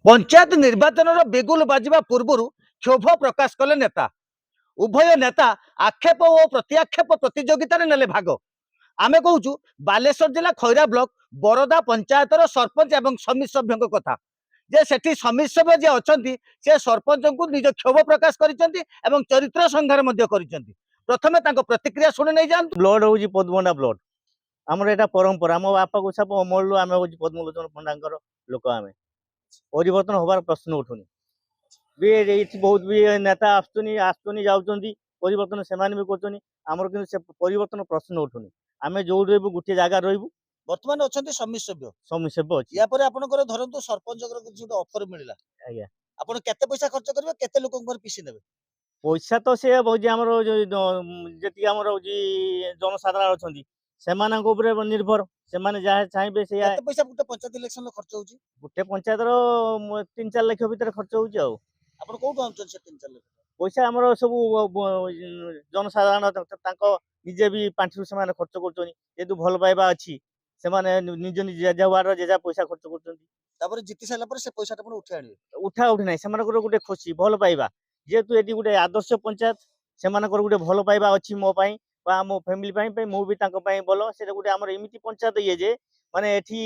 पंचायत निर्वाचन बिगुल बाजिबा पूर्व क्षोभ प्रकाश कले नेता। उभय नेता आक्षेप और प्रत्याक्षेप प्रतियोगिता नेले भाग। आमे कहूँ बालेश्वर जिला खैरा ब्लॉक बरदा पंचायतर सरपंच एवं समिति सभ्यों कथा जे सेठी समिति सभ्य जे अछंती से सरपंच को निज क्षोभ प्रकाश करिसेंती एवं चरित्र संहार मध्य करिसेंती। प्रथमे तांको प्रतिक्रिया सुने नै जांतु। ब्लड होची पद्मना ब्लड आमर एटा परंपरा आम बापा को सब अमल आम हूँ पद्मलोचन पंडा लोक आम परिवर्तन होबार प्रश्न उठुनी भी बहुत भी नेता आसुनी जाऊँगी परिवर्तन से भी आमर कि परिवर्तन प्रश्न उठुनी आम जो रही गोटे जगह रही वर्तमान अछंती समिति सभ्य समिति अच्छी या परे आपनकर धरंतु सरपंच जो ऑफर मिलला आज्ञा आपण केते पैसा खर्च करबे केते लोकंकर पिसी नेबे पैसा तो सी बहुत आमर जी आमर जनसाधारण अच्छा से निर्भर से जहाँ चाहिए से केते पैसा गोटे पंचायत इलेक्शन खर्च होची गोटे पंचायत 3-4 लाख भीतर खर्च होची आपण कोठो आनछन से 3-4 लाख पैसा आमर सब जनसाधारण निजे भी पांठिरू से खर्च कर भल पाइबा अच्छी से निज निज जेजा वार्ड जेजा पैसा खर्च कर जीति सारा पर से पैसा आपण उठे आनिबे उठा उठी ना से गोटे खुशी भल पाइबा जेहेतु ये गोटे आदर्श पंचायत से गोटे भल पाइबा अच्छी मो मो फैमिली मु भी भल से गोटे आमर एमती पंचायत ये जे माने एठी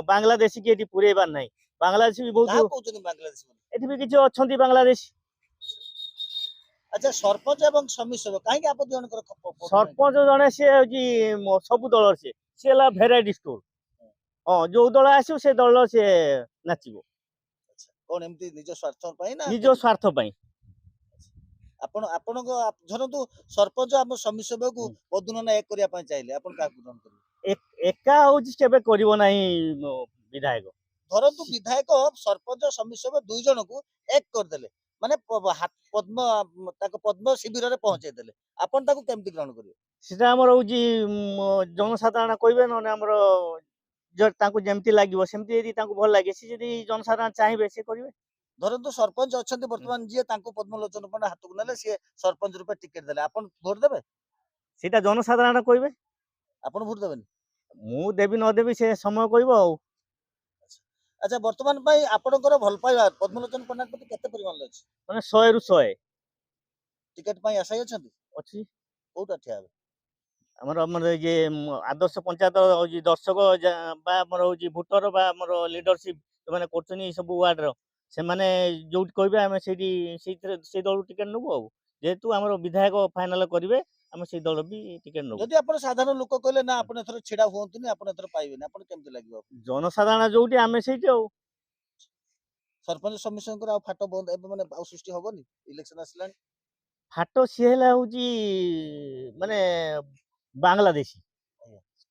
बांग्लादेशी की पुरेबार ना बांग्लादेशी भी बहुत एठी भी किसी अच्छा बांग्लादेशी। अच्छा सरपंच एवं समिति सभ्य काहे आप जनकर सरपंच जने सी सब दल सी भेराइटी स्टोर हाँ जो दल आसो से दल से नाचो कौन एमती निज स्वार्थ पई ना निज स्वार्थ पई आपण आपण धरंतु सरपंच आम समिति सभ्य को पदुनना एक करिया पई चाहिले आपण का ग्रहण करिवे एका होची केबे करिवो नाही विधायक धरंतु विधायक सरपंच समिति सभ्य दुई जन को एक कर देले माने पद्म ताको पद्म शिविर रे पहुंचे देले आपण ताको केमती ग्रहण करिवे सेटा हमर होची जनसाधारण कहबे न हमर जो ताको जेमती लागिवो सेमती यदि ताको भल लागे से यदि जनसाधारण चाहिबे से करिवे धरंतु सरपंच अछंती वर्तमान जे ताको पद्मलोचन पंडा हाथ को नेले से सरपंच रूपे टिकट देले आपण वोट देबे सेटा जनसाधारण कहबे आपण वोट देबेनी मु देबी न देबी से समय कहबो आ अच्छा वर्तमान पई आपनकर भल पाइबा पद्मलोचन पंडा प्रति केते परिमाण अछि माने 100 रु 100 टिकट पई आशाय अछंती अछि कोटा ठिया हमर हमर जे आदर्श पंचायत होची दर्शक बा हमर होची भोटर बा हमर लीडरशिप माने करछनी सब वार्ड रो से माने जो कहबे हम से दल टिकट नबो आ जेहेतु हमर विधायक फाइनल करिवे हम से दल भी टिकट नबो जदि आपण साधारण लोक कहले ना आपण एथर छिडा होंतुनी आपण एथर पाइबेनी आपण केमते लागिवो जनसाधारण जोटी हम सेठी आ सरपंच समिति आ फाटो बंद एबे माने आ सृष्टि होबनी इलेक्शन आसलानी फाटो सी हेला होची माने बांग्लादेशी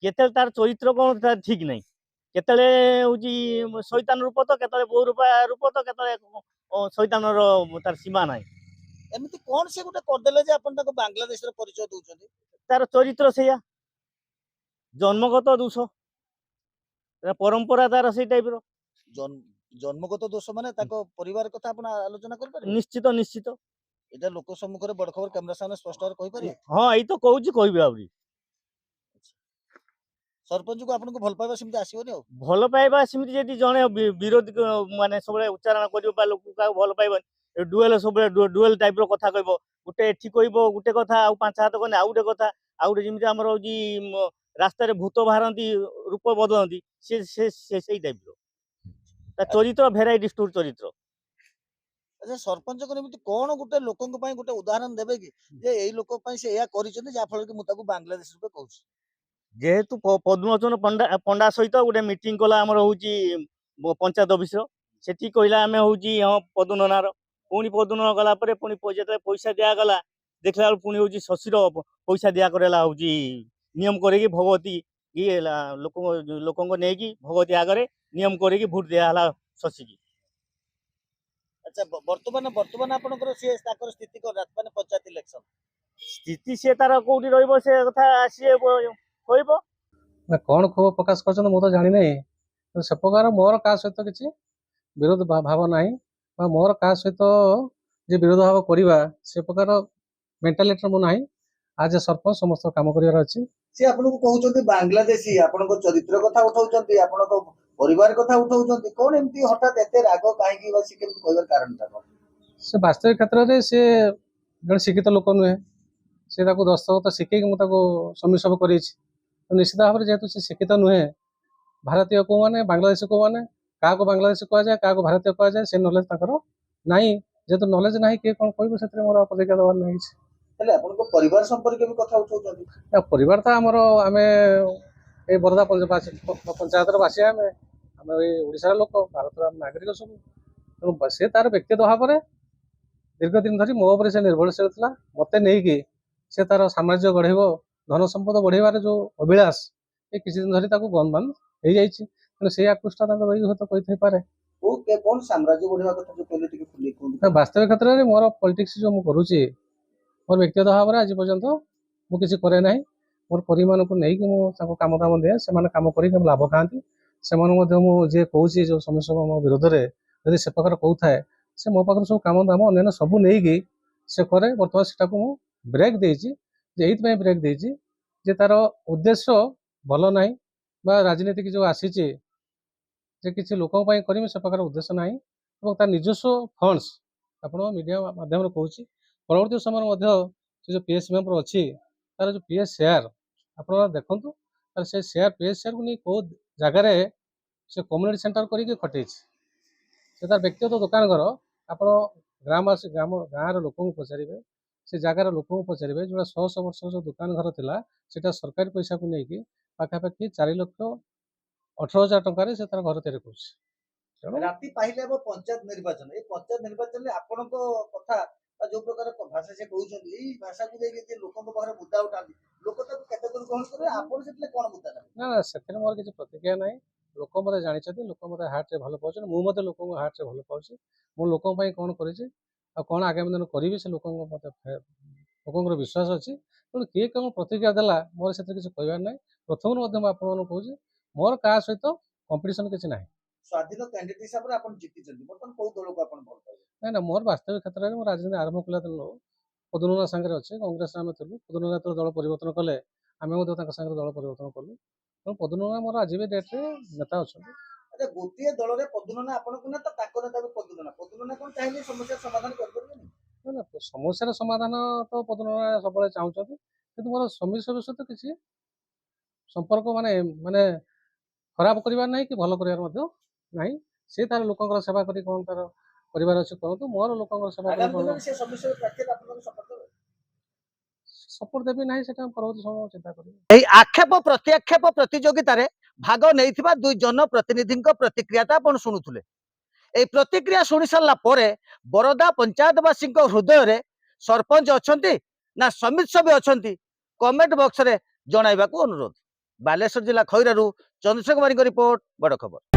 केतल तार चरित्र कोन तार ठीक नहीं केतले होची शैतान रूप तो केतले बो रूप तो केतले शैतान रो तार सीमा नाही एमिति कोन से गुटे कर देले जे आपण ताको बांग्लादेश रो परिचय दोउछथि तार चरित्र सेया जन्मगत दोष परंपरा तार से टाइप रो जन्मगत दोष माने ताको परिवार कथा आपण आलोचना कर पारे निश्चित निश्चित एटा लोक सम्मुख रे बड़ खबर कैमरा सामने स्पष्ट रे कहि पारे हां एई तो कहूची कहबे आउरी सरपंच को आपन को भल पाइबा सिमते आसीबोनी आ भल पाइबा सिमते जदी जने विरोधी माने सबले उच्चारण करियो बा लोक का भल पाइबा डुएल सबले डुएल टाइप रो कथा कहबो गुटे एठी कहबो गुटे कथा आ पांच हाथ कोने आउटे कथा आउटे जिमते हमर होजी रास्ता रे भूत बाहरंती रूप बदलंती से सेई टाइप रो ता चरित्र भेराइटी स्टोर चरित्र अच्छा सरपंच को एमिति कोन गुटे लोकन पई गुटे उदाहरण देबे कि जे एई लोक पई से या करिसेंती जा फल कि मु ताको बांग्लादेश रूपे कहूछी जेहेतु पद्मलोचन पंडा सहित गोटे मीटिंग कला आमर होची पंचायत ऑफिस रो सेठी कहला आमे होची हां पदुननार पुनी पदुनन गला परे पुनी जेते पैसा दिया गला देखला पुनी होची शशिर पैसा दिया करेला होची नियम करेगी भगवती ये लोक नेकी भगवती आगरे नियम करेगी वोट दिया हला शशि की अच्छा वर्तमान आपनकर से ताकर स्थिति को रात माने पंचायत इलेक्शन स्थिति से तार कोठी रहइबो से कथा आसी कहबो ना कौन क्षोभ प्रकाश कर मु तो जानी नहीं से प्रकार मोर का सहित किसी विरोध भाव ना मोर का सहित जे विरोध भाव करवा से प्रकार मेंटालिटी मु ना आज ए सरपंच समस्त काम कर से आपन को कहउछन्ती बांग्लादेशी आपन को चरित्र कथा उठाउछन्ती आपन को ପରିବାର କଥା ଉଠଉଛନ୍ତି କଣ ଏମିତି ହଠାତ୍ ଏତେ ରାଗ କାହିଁକି ବା ସେ କେମିତି କହିବାର କାରଣଟା କଣ? ସେ ବାସ୍ତବିକ କ୍ଷେତ୍ରରେ ସେ ଜଣେ ଶିକ୍ଷିତ ଲୋକ ନୁହେଁ। ସେ ତାକୁ ଦସ୍ତଖତ ଶିଖେଇକି ମୁଁ ତାକୁ ସମିତି ସବୁ କରେଇଛି। ତ ନିଶ୍ଚିତ ଭାବରେ ଯେହେତୁ ସେ ଶିକ୍ଷିତ ନୁହେଁ, ଭାରତୀୟ କୋଉମାନେ ବାଂଲାଦେଶୀ କୋଉମାନେ, କାହାକୁ ବାଂଲାଦେଶୀ କୁହାଯାଏ କାହାକୁ ଭାରତୀୟ କୁହାଯାଏ ସେ ନଲେଜ ତାଙ୍କର ନାହିଁ। ଯେହେତୁ ନଲେଜ ନାହିଁ କିଏ କଣ କହିବ ସେଥିରେ ମୋର ପ୍ରତିକ୍ରିୟା ଦେବାର ନାହିଁ କିଛି। ହେଲେ ଆପଣଙ୍କ ପରିବାର ସମ୍ପର୍କରେ ବି କଥା ଉଠଉଛନ୍ତି। ପରିବାର ତ ଆମର ଆମେ ଏଇ ବରଦା ପଞ୍ଚାୟତର ବାସୀ ଆମେ ଆମେ ଏଇ ଓଡ଼ିଶାର ଲୋକ, ଭାରତର ଆମେ ନାଗରିକ ସବୁ। ତେଣୁ ସେ ତାର ବ୍ୟକ୍ତିଗତ ଭାବରେ ଦୀର୍ଘ ଦିନ ଧରି ମୋ ଉପରେ ସେ ନିର୍ଭରଶୀଳ ଥିଲା। ମତେ ନେଇକି ସେ ତାର ସାମ୍ରାଜ୍ୟ ଗଢ଼େଇବ, ଧନ ସମ୍ପଦ ବଢ଼େଇବାର ଯୋଉ ଅଭିଳାଷ ଏ କିଛି ଦିନ ଧରି ତାକୁ ବନ୍ଦ ହେଇଯାଇଛି। ତେଣୁ ସେଇ ଆକୃଷ୍ଟ ତାଙ୍କ ରହିକି ହୁଏତ କହିଥାଇପାରେ। କଣ ସାମ୍ରାଜ୍ୟ ବଢିବା କଥା ଯୋଉ କହିଲେ ଟିକେ ଖୁଲି କୁହନ୍ତୁ। ବାସ୍ତବିକ କ୍ଷେତ୍ରରେ ମୋର ପଲିଟିକ୍ସ ଯୋଉ ମୁଁ କରୁଛି, ମୋର ବ୍ୟକ୍ତିଗତ ଭାବରେ ଆଜି ପର୍ଯ୍ୟନ୍ତ ମୁଁ କିଛି କରେ ନାହିଁ। ମୋର ପରିମାନଙ୍କୁ ନେଇକି ମୁଁ ତାଙ୍କୁ କାମ ଦିଏ, ସେମାନେ କାମ କରିକି ଲାଭ ଖାଆନ୍ତି। ସେମାନେ ମଧ୍ୟ ମୁଁ ଯିଏ କହୁଛି ଯୋଉ ସମସ୍ୟା ମୋ ବିରୋଧରେ ଯଦି ସେ ପ୍ରକାର କହୁଥାଏ, ସେ ମୋ ପାଖରୁ ସବୁ କାମ ଦାମ ଅନ୍ୟାନ୍ୟ ସବୁ ନେଇକି ସେ କରେ। ବର୍ତ୍ତମାନ ସେଟାକୁ ମୁଁ ବ୍ରେକ୍ ଦେଇଛି। ଯେ ଏଇଥିପାଇଁ ବ୍ରେକ୍ ଦେଇଛି ଯେ ତାର ଉଦ୍ଦେଶ୍ୟ ଭଲ ନାହିଁ, ବା ରାଜନୀତିକ ଯୋଉ ଆସିଛି ଯେ କିଛି ଲୋକଙ୍କ ପାଇଁ କରିବି ସେ ପ୍ରକାର ଉଦ୍ଦେଶ୍ୟ ନାହିଁ। ଏବଂ ତାର ନିଜସ୍ୱ ଫଣ୍ଡସ୍ ଆପଣ ମିଡ଼ିଆ ମାଧ୍ୟମରେ କହୁଛି, ପରବର୍ତ୍ତୀ ସମୟରେ ମଧ୍ୟ ସେ ଯୋଉ ପିଏସ୍ ମେମ୍ବର ଅଛି ତାର ଯୋଉ ପିଏସ୍ ସେୟାର ଆପଣ ଦେଖନ୍ତୁ, ତାର ସେ ସେୟାର ପିଏସ୍ ସେୟାରକୁ ନେଇ କୋଉ ଜାଗାରେ ସେ କମ୍ୟୁନିଟି ସେଣ୍ଟର କରିକି ଖଟେଇଛି। ସେ ତାର ବ୍ୟକ୍ତିଗତ ଦୋକାନ ଘର ଆପଣ ଗାଁର ଲୋକଙ୍କୁ ପଚାରିବେ, ସେ ଜାଗାର ଲୋକଙ୍କୁ ପଚାରିବେ, ଯୋଉଟା 100 ବର୍ଷ ଯୋଉ ଦୋକାନ ଘର ଥିଲା ସେଟା ସରକାରୀ ପଇସାକୁ ନେଇକି ପାଖାପାଖି 4,18,000 ଟଙ୍କାରେ ସେ ତାର ଘର ତିଆରି କରୁଛି। ରାତି ପାହିଲେ ହେବ ପଞ୍ଚାୟତ ନିର୍ବାଚନ, ଏଇ ପଞ୍ଚାୟତ ନିର୍ବାଚନରେ ଆପଣଙ୍କ କଥା ଯୋଉ ପ୍ରକାର ଭାଷା ସେ କହୁଛନ୍ତି, ଏଇ ଭାଷାକୁ ଦେଇକି ଲୋକଙ୍କ ପାଖରେ ମୁଦ୍ଦା ଉଠାନ୍ତି, ଲୋକ ତାକୁ କେତେ ଦୂର ଗ୍ରହଣ କରିବେ? ଆପଣ ସେଥିରେ କଣ ମୁଦ୍ଦା ନେବେ? ନା ସେଥିରେ ମୋର କିଛି ପ୍ରତିକ୍ରିୟା ନାହିଁ। ଲୋକ ମୋତେ ଜାଣିଛନ୍ତି, ଲୋକ ମୋତେ ହାର୍ଟରେ ଭଲ ପାଉଛନ୍ତି, ମୁଁ ମଧ୍ୟ ଲୋକଙ୍କୁ ହାର୍ଟରେ ଭଲ ପାଉଛି। ମୁଁ ଲୋକଙ୍କ ପାଇଁ କଣ କରିଛି ଆଉ କଣ ଆଗାମୀ ଦିନ କରିବି ସେ ଲୋକଙ୍କର ବିଶ୍ୱାସ ଅଛି। ତେଣୁ କିଏ କଣ ପ୍ରତିକ୍ରିୟା ଦେଲା ମୋର ସେଥିରେ କିଛି କହିବାର ନାହିଁ। ପ୍ରଥମରୁ ମଧ୍ୟ ମୁଁ ଆପଣମାନଙ୍କୁ କହୁଛି ମୋର କାହା ସହିତ କମ୍ପିଟିସନ କିଛି ନାହିଁ। ସ୍ୱାଧୀନ କ୍ୟାଣ୍ଡିଡେଟ୍ ହିସାବରେ ଆପଣ ଜିତିଛନ୍ତି, ବର୍ତ୍ତମାନ କୋଉ ଦଳକୁ ଆପଣ ଭଲ ପାଇବେ? ନା ମୋର ବାସ୍ତବିକ କ୍ଷେତ୍ରରେ ମୁଁ ରାଜନୀତି ଆରମ୍ଭ କଲା ଦିନରୁ ପଦୁନନା ସାଙ୍ଗରେ ଅଛି। କଂଗ୍ରେସରେ ଆମେ ଥିଲୁ, ପଦୁନନା ଯେତେବେଳେ ଦଳ ପରିବର୍ତ୍ତନ କଲେ ଆମେ ମଧ୍ୟ ତାଙ୍କ ସାଙ୍ଗରେ ଦଳ ପରିବର୍ତ୍ତନ କଲୁ। ତେଣୁ ପଦୁନନା ମୋର ଆଜି ବି ଡେଟ୍ରେ ନେତା ଅଛନ୍ତି। ଆଚ୍ଛା, ଗୋଟିଏ ଦଳରେ ପଦୁନନା ଆପଣଙ୍କ ନେତା, ତାଙ୍କ ନେତା ବି ପଦୁନନା କଣ ଚାହିଁଲେ ସମସ୍ୟାର ସମାଧାନ କରିପାରିବେନି? ନା ସମସ୍ୟାର ସମାଧାନ ତ ପଦୁନନା ସବୁବେଳେ ଚାହୁଁଛନ୍ତି, କିନ୍ତୁ ମୋର ସମିତି ସହିତ କିଛି ସମ୍ପର୍କ ମାନେ ଖରାପ କରିବାର ନାହିଁ କି ଭଲ କରିବାର ମଧ୍ୟ ନାହିଁ। ସେ ତାର ଲୋକଙ୍କର ସେବା କରି କଣ ତାର କରିବାର ଅଛି କରନ୍ତୁ, ମୋର ଲୋକଙ୍କର ସେବା ସପୋର୍ଟ ଦେବି ନାହିଁ ସେଟା ପରବର୍ତ୍ତୀ ସମୟ ଚିନ୍ତା କରିବି। ଏହି ଆକ୍ଷେପ ପ୍ରତ୍ୟାକ୍ଷେପ ପ୍ରତିଯୋଗିତାରେ ଭାଗ ନେଇଥିବା ଦୁଇ ଜନପ୍ରତିନିଧିଙ୍କ ପ୍ରତିକ୍ରିୟାଟା ଆପଣ ଶୁଣୁଥିଲେ। এই ପ୍ରତିକ୍ରିୟା ଶୁଣି ସାରିଲା ପରେ ବରଦା ପଞ୍ଚାୟତବାସୀଙ୍କ ହୃଦୟରେ ସରପଞ୍ଚ ଅଛନ୍ତି ନା ସମିତି ସଭ୍ୟ ଅଛନ୍ତି, କମେଣ୍ଟ ବକ୍ସରେ ଜଣାଇବାକୁ ଅନୁରୋଧ। ବାଲେଶ୍ୱର ଜିଲ୍ଲା ଖଇରାରୁ ଚନ୍ଦ୍ରଶେଖର ବାରିଙ୍କ ରିପୋର୍ଟ, ବଡ଼ ଖବର।